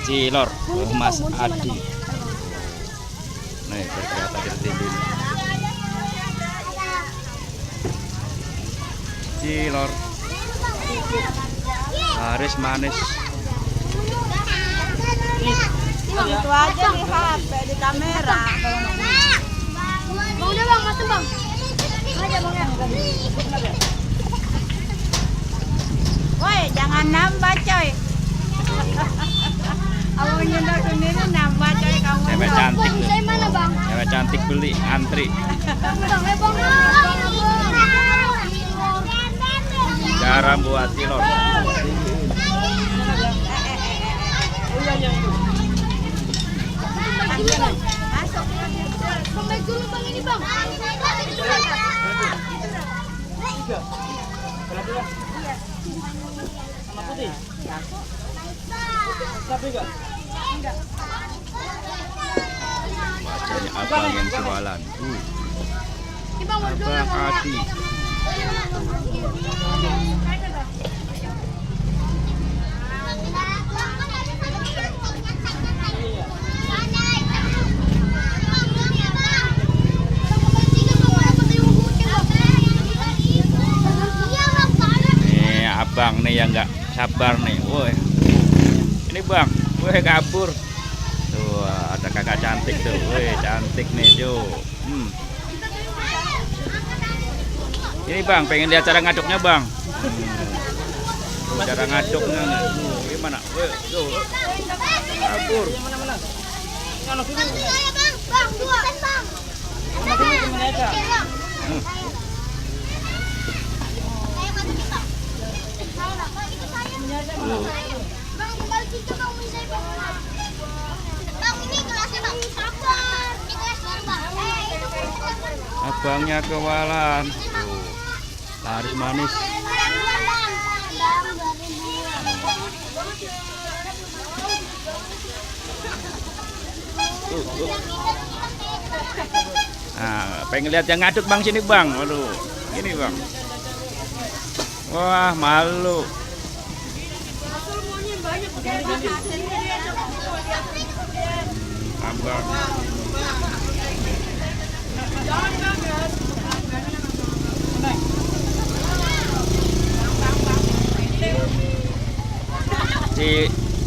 Cilor, Mas Adi. Nih berkereta di sini. Cilor, laris manis. Itu aja di HP, di kamera. Bang, udah bang, masuk bang. Aja bang ya. Woi, jangan nambah coy. Aku nyendok sendiri nambah coy kamu. Cewek cantik tuh. Saya mana bang? Cewek cantik beli antri. Bang, bang. Garam buat cilor. Masuk. Sampai dulu bang ini bang. Wajahnya abang yang jualan. Abang Adi. Nih abang nih yang nggak sabar nih. Woi, ini bang, woi kabur. Tuh ada kakak cantik tuh, woi cantik nih Jo. Ini bang, pengen lihat cara ngaduknya bang. Tuh, cara ngaduknya nih. Gimana? Woi, tuh kabur. Abangnya kewalan. Tuh, laris manis. Nah, pengen lihat yang ngaduk bang sini bang. Waduh, ini bang. Wah malu. Abang.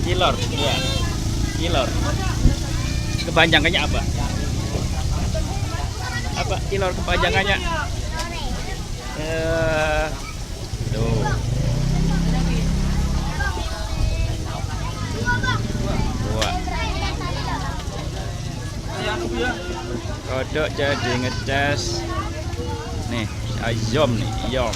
Cilor, ya. Cilor. Kepanjangannya apa? Apa cilor kepanjangannya? Tuh. Wah. Kodok jadi ngecas. Nih, ayam nih, ayam.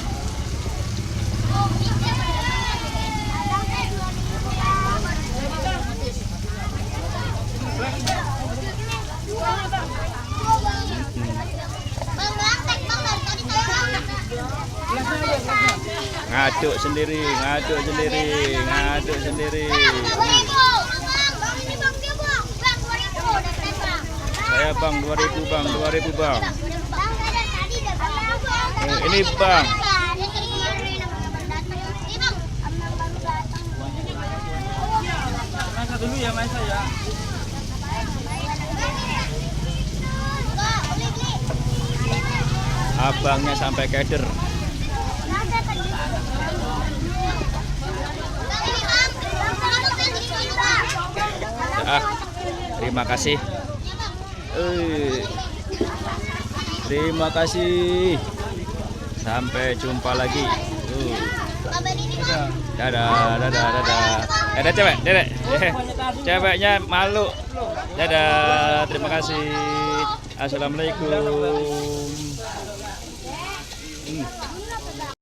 Ngaduk sendiri, ngaduk sendiri, ngaduk sendiri. Saya bang 2000 bang, 2000 bang. Ini bang. Masa dulu ya masa ya. Abangnya sampai keder. Terima kasih. Terima kasih. Sampai jumpa lagi. Dadah, dadah, dadah. Dadah cewek, dedek. Ceweknya malu. Dadah, terima kasih. Assalamualaikum.